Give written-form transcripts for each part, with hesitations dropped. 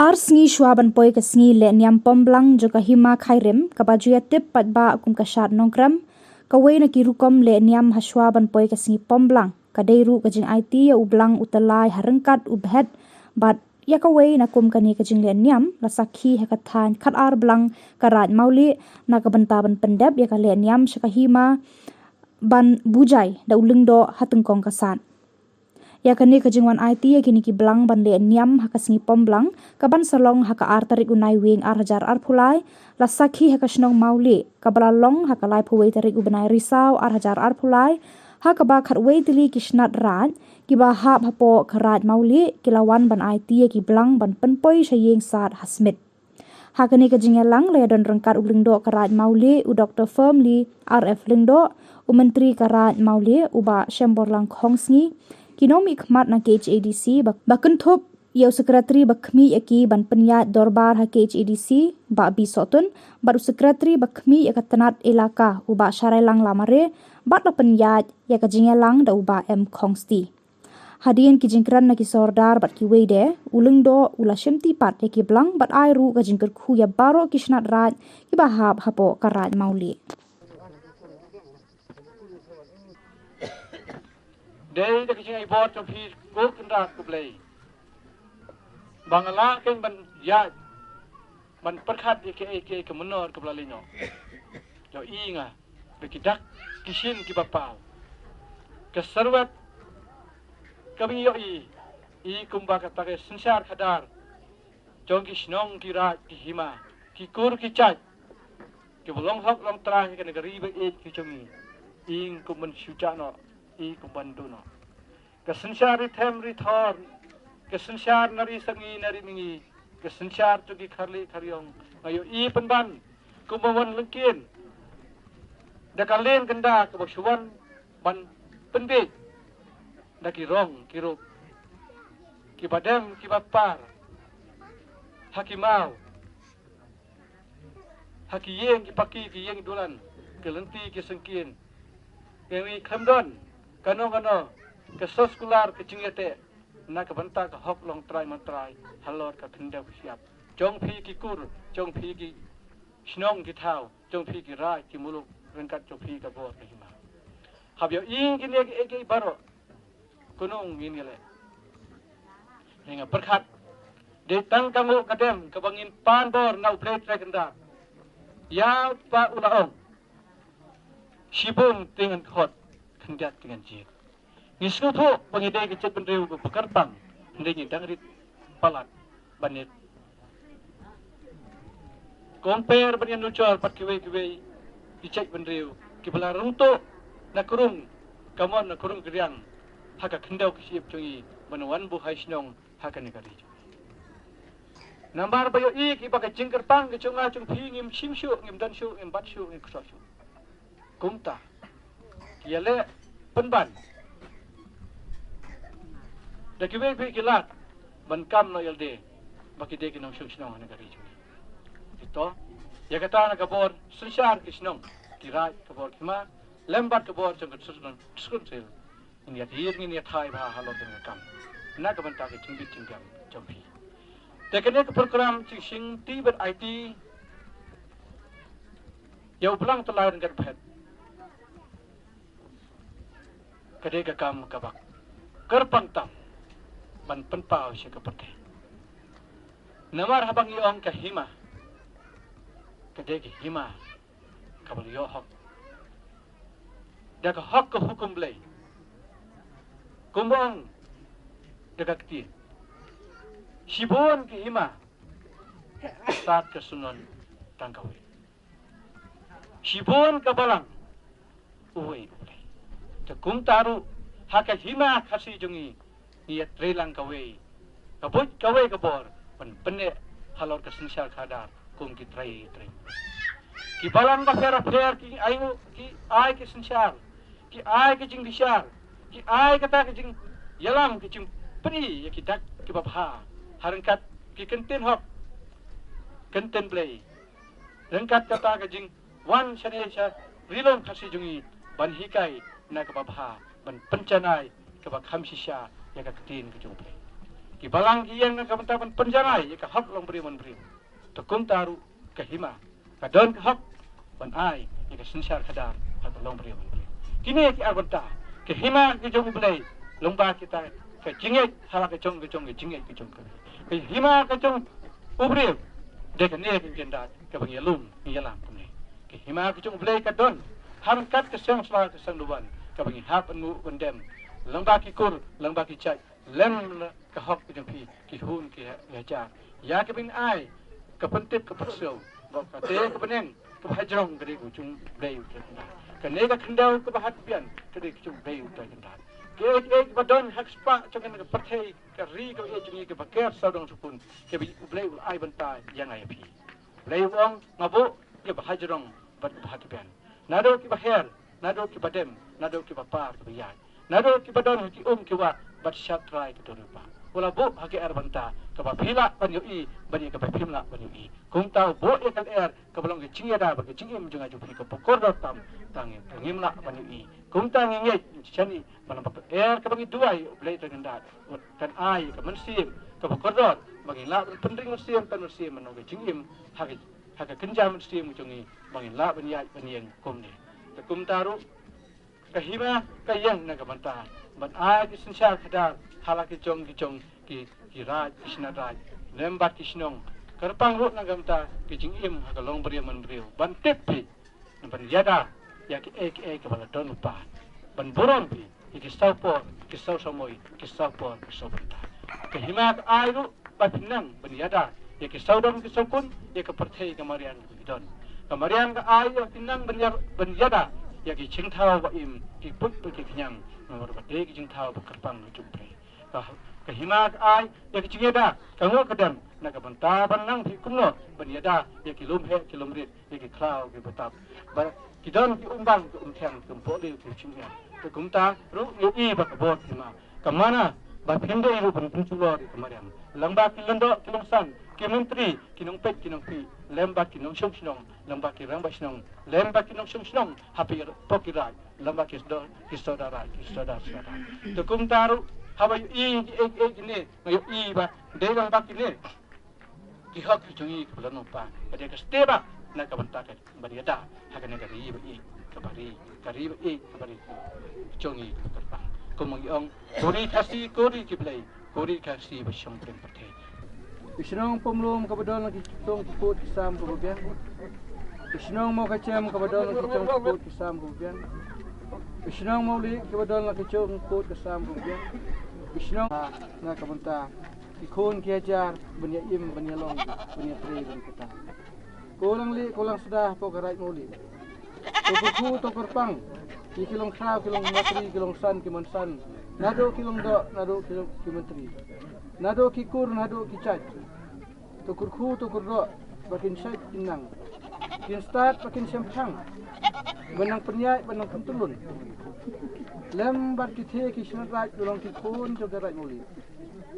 ar sngi shwaban poi ka sngi le niam pomblang jo ka hima khairem ka bajuya tip patba kum ka shat nongkram ka weina ki rukom le niam hashwaban poi ka sngi pomblang ka deiru ka jing IT ya ublang utalai harengkat ubhet bat ya ka weina kum ka ni ka jing le niam la sakhi ha ka than khat ar blang ka raj mauli na ka bantaban pendep ya ka le niam shaka hima ban bujai da ulingdo hatengkong kasan ya kani kajingwan IT ya kini ki blang ban le niam haka singi pomblang kaban salong haka ar tarik unai wing ar hajar ar phulai la sakhi haka snong mauli kabala long haka lai phuwei tarik ubenai risau ar hajar ar phulai haka ba khat wei tili ki snat raj ki ba hap hapo kharaj mauli kilawan ban IT ya ki blang ban penpoi shayeng sat hasmit haka ni kajingelang le don rengkat ulingdo karaj mauli u Dr. Firmly RF lingdo u menteri karaj mauli uba shemborlang khongsngi kinomi khmat na KHADC bakun thop yau sekretari bakhmi yaki ban penyat dorbar ha KHADC ba bi sotun baru sekretari bakhmi yakatanat elaka uba sharailang lamare bat la penyat yakajingelang da uba M khongsti hadian ki jingkran na ki sordar bat ki weide ulungdo ula shemti pat yaki blang bat ai ru ka jingker khu ya baro kishnat raj ki bahab hapo karaj mauli Day da kicing ay bot of his cook and rat to play. Bangala ken ban ya ban perkhat ke ke menor ke belalino. Jo inga bekidak kishin ki bapau. Ke serwat kami yo i kumba kata ke sensar khadar. Jong ki snong ki rat ki hima ki kur ki chat. Ke bolong hok long tra ke negeri be ki chumi. Ing kumban syucano i kumbandu no kesensyar ithem rithor kesensyar nari sangi nari mingi kesensyar tu ki kharli kharyong ayo i penban kumbawan lengkin dakalen genda ke basuan ban pendik daki rong kiruk ki badam ki bapar hakimau hakiyeng ki paki ki yeng dulan kelenti ki sengkin kewi khamdon kano kesos kular kecingete na kabanta ka hok long try mantrai halor ka thinda siap jong phi ki kur jong phi ki snong ki thau jong phi ki rai ki muluk rengkat jong phi ka bor ki ma habyo ing kini ke baro kunung ngin le hinga berkhat de tang kamu kadem kabangin pan bor nau play track nda ya pa ulaong sibun dengan khot kendat dengan jir nisku tu pengidai kecil pendeu bekertang hendaknya dangrit palat banit compare banyan nucor pat kiwe dicek pendeu kibala runtu na kurung kamon na kurung geriang haka kendau kisiap cungi menawan bu haisnong haka negari nambar bayo i kibaka jingker pang kecunga cung phi ngim simsyu ngim dansyu ngim batsyu ngim kusasyu kumta kiale penban da kiwe kilat ban kam no yalde bakide kinong syung negari juni ito ya kata na kabor sensar kisnong kirai kabor kima lembat kabor jang susun sel ini hadir ini thai ba halot dengan kam na ka banta ke cingbi cinggam jampi tekene ke program sing tiber IT ya ulang telah dengan phet kade ka kam kabak kerpang tam ban penpau se ka pate namar habang iong ka hima kade ki hima kabal yo hok da ka hok ka hukum blai kumbang da ka kti sibon ki hima sat ka sunon tangkawi sibon ka balang uwe kum taru haka hima khasi jungi niat relang kawe kabut kawe kabor penne halor ka sensar khadar kum ki trai ki balang ba fer ki ayu ki ai ki sensar ki ai ki jing dishar ki ai kata ki jing yalam ki jing pri ya ki dak ki babha harangkat ki kenten hok kenten play rengkat kata ki jing wan shanesha rilon khasi jungi ban hikai na kababha ban pencanai kabak hamsisha ya ka ketin ke jumpa ki balang ki yang ka ban penjarai ka hak long beri man beri to kum taru ka hima ka don ka hak ban ai ka sinsar kadar ka long beri man beri kini ki arbanta ke hima ki jong belai lomba kita ke jinget hala ke jong jinget ke jong ke hima ke jong ubri de ke ne ke jenda ke bang yalum ni yalam kumne ke hima ke jong belai ka don harkat ke sang sala ke sang duban ke bang hap nu undem lomba ki kur lomba ki chai lem ka hok ke jong pi ki hun ki ja ya ke bin ai ke pentip ke persau ba ka te ke benen ke hajrong ke ku jong belai ke ne ka kendau ke bahat pian ke de jong belai utai jenda ke badon hak spa jangan ke partai ke ri ke jengi ke baker saudang supun ke belai ai bantai yang ai pi belai wong ngabu ke bahajrong bat bahat pian nado ki baher nado ki badem nado ki bapar ke biyan nado ki badon ki ke wa bat syatrai ke dorupa wala bo hake er banta ke bapila banyu i bani ke bapimla banyu i kum tau bo e kan er ke belong ke cingeda ba ke cingim junga jupi ke pokor tam tangi pengimla banyu i kum tang nge chani mana pak er ke bagi duai blai tengendat kan ai ke mensim ke pokor bagi la penting mensim tan mensim mano ke cingim hake kenjam mensim jungi bagi la banyai banyen kum ni te kum taru kahima kayang na kabanta ban ai ki sinsar kadar halaki jong ki raj kisna raj lembat kisnong karpang ro na gamta ki jingim ha long beri man beri ban tepi ban yada ya ki ke bala don pa ban boron pi ki saupo ki sau samoi ki saupo ki sobanta kahima ai ro ban nang ban yada ya ki saudon ki sokun ya ke perthai kamarian don kamarian ka ai ya tinang ban yada ya ki chingthao ba im ki put ki knyang nomor ba de ki chingthao ba karpang lu jumpe ka hima ai ya ki chingeda ka ngo kadam na ka banta ban nang thi kumno ban yada ya ki lum he ki lum rit ya ki klau ki batap ba ki don ki umbang ki thang kum po de ki chingya to kum ta ru yu i ba ka bot hima ka mana ba phinde ru ban pun chulo ri kamariam lamba ki londo ki longsan ki menteri ki nong pet ki nong pi lemba ki nong shong shnong lamba ki ramba shnong lemba ki nong shong shnong hapi pokirai lamba ki saudara to kum taru haba i ne yo i ba de lamba ki ne ki hak ki jungi ki bulan pa ade ka steba na ka banta ka bariada hakane ka ri ba i ka bari ba i ka bari jungi ka pa kumang yong kori kasi kori ki blai kori kasi ba shong pren pathe Isnong pemlum kabadon lagi cong kut kisam kemudian. Isnong mau kacem kabadon lagi cong kut kisam kemudian. Isnong mau li kabadon lagi cong kut kisam kemudian. Isnong na kabanta ikon kiajar benya im benya long benya tri benya kita. Kulang li kulang sudah pokarai muli. Tukuku tokorpang kilong khaw kilong matri kilong san kimansan. Nado kilong do nado kilong kimentri. Nado kikur nado kicaj. Tukurku tukurdo bakin syait kinang. Kin start bakin sempang. Benang penyai benang pentulun. Lembat kithe kisna raj dulong kikun juga raj muli.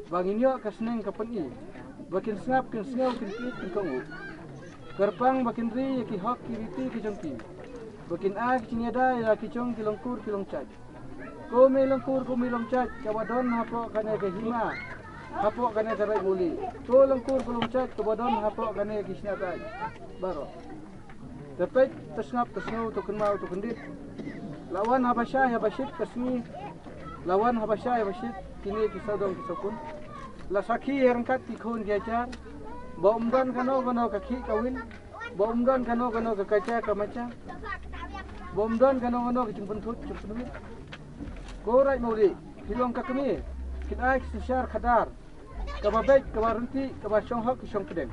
Banginyo kasneng kapeni. Bakin snap kin sngaw kin pit kin kongu. Kerpang bakin ri ki hok kiriti ki jongki. Bakin a kinyada ya kicong kilongkur kilong caj. Ko me long caj kawadon hapo kane ke hima. Hapo kane karai muli. Ko langkur kulung cak kebodon hapo kane kisna raj. Baro. Tepek tesnap tesnau to kenmau to kendit. Lawan Habasyah Habasyid kasni. Lawan Habasyah Habasyid kini kisadong kisokun. Lasaki herangkat tikun diajar. Baumdan kano kaki kawin. Baumdan kano kakaca kamaca. Baumdan kano kecumpuntut cumpunut. Ko raj muli. Hilong kakami. Kinai kisar kadar. Kababek, kabarenti, kabasyong hak, kasyong kedeng.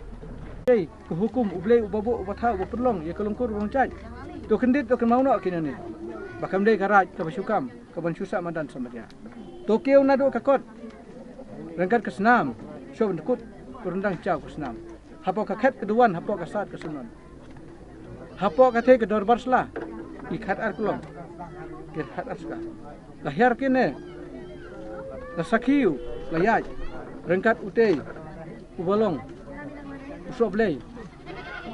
Hey, kehukum, ublay, ubabo, ubatha, ubapelong, ya kelungkur, ubangcaj. To kendit, to kemauno kinani. Bakam day karaj, kabasyukam, kabansyusa madan sama dia. Tokyo nado kakot. Rangkat kesenam, syok nekut, kurundang caw kesenam. Hapo kaket keduan, hapo kasat kesunan. Hapo kate kedor barslah, ikat arkulong. Ikat arska. Lahir kene. Lasakiu, layaj. Rengkat utei, ubalong, usoblay,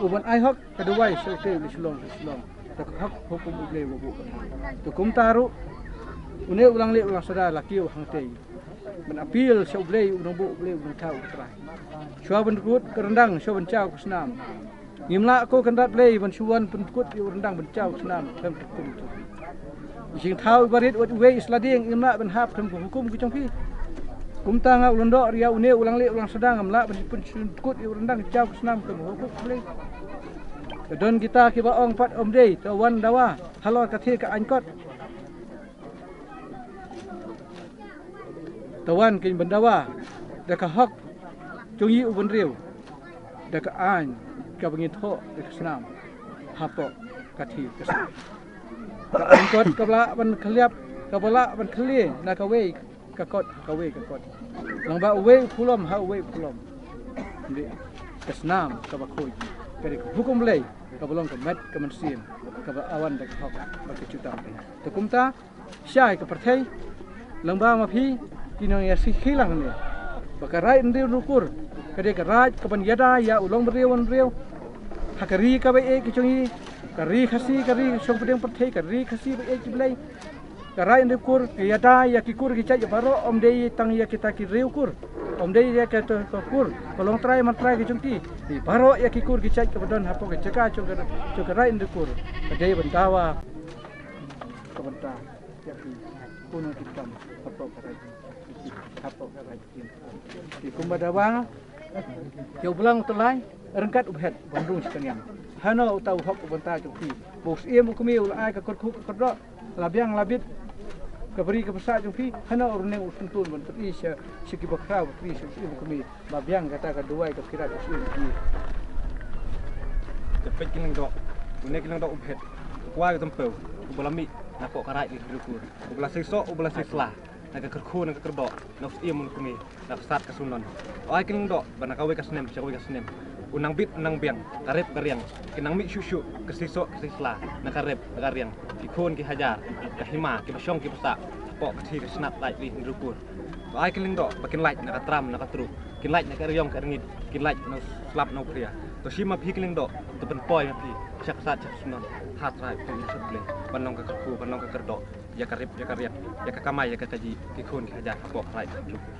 uban ai hok kaduai sote lislong. Tak hak hukum ublay wabu. Tukum taru, une ulang le ulang sada laki hang tei. ban apil syau blei unang bu blei unang kau trai syua ban kut kerendang syua ban cau senam ngimla ko kandat blei ban syuan ban kut rendang ban cau senam kam kum tu sing thau barit wat we islading ngimla ban hap kam hukum ki chongpi kum tanga ulondo ria une ulang le ulang sedang ngimla ban pun kut rendang cau senam kam hukum blei don kita ki ba ong pat om dei tawan dawa halor ka the ka ankot tawan kin bandawa da ka hok chungi ubon riu da ka an ka bangin tho da ka snam hapo ka thi ka ka ankot ka bla ban khliap ka bala ban khli na ka we ka kot lang ba we pulom ha we pulom di ka snam ka ba khoi ka hukum lei ka bolong ka met ka mansin ka ba awan da ka hok ba ka chutam to kumta syai ka perthai lang ba ma phi kinong ya hilang ni bakarai ndeu nukur kade karaj kapan yada ya ulong beriu hakari ka bae ki chongi kari khasi kari song pedeng perthai kari khasi bae ki blai karai ndeu kur ki yada ya ki kur ki cha baro om dei tang ya kita ki riu kur om dei ya ka to kur kolong trai matrai ki chongti di baro ya ki kur ki cha ka badon hapo ki chaka chong karai ndeu kur kade bantawa ka banta ya ki kuno kitam hapo karai hapo karai di kumbadawa yo belang telai rengkat ubhet bandung sekalian hano tau hok ubanta jongpi bos em ukumi ulai ka kot khuk kodro labiang labit kaberi ka pesa jongpi hano urne usuntun ban peti seki bakra peti seki ukumi labiang kata ka duai ka kira ka seki tepet kilang dok une kilang dok ubhet kwa ka tempeu ubalami na ko karai di rukur ubala siso ubala sisla na ka kerku na ka kerdo na usiem ukumi na sat ka sunon ai kilang dok bana ka we ka snem ka we ka snem unang bit unang biang karep kariang kinang mi syusyu kesiso kesisla na karep kariang kikon ki hajar kahima ki basyong ki pasa po kthi ka snap lai li rukur ai kiling do bakin lai na ka tram na ka tru kin lai na ka riong ka ngit kin lai na slap na pria to shima phi kiling do to pen poi ma phi chak sat chak sunon hat rai phi na sutle panong ka kerku panong ka kerdo ya karep ya kariang ya ka kamai ya ka taji kikon ki hajar po lai rukur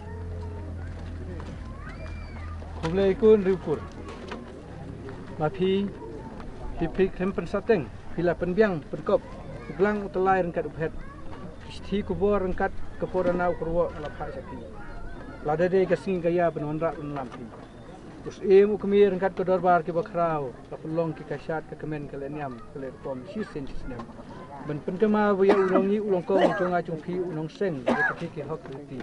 kumlei kun rukur ma phi krem pen sateng pila penbiang penkop belang utelai rengkat ubhet isti kubor rengkat keporana kurwo ala pha sakti lada de kasing gaya benondra lampi us em ukmi rengkat kodorbar ke bakrau kapulong ki kasyat ke kemen kaleniam kale pom sisen sinem ben penkema buya ulongi ulong ko chonga chungpi unong seng ke ki hok ti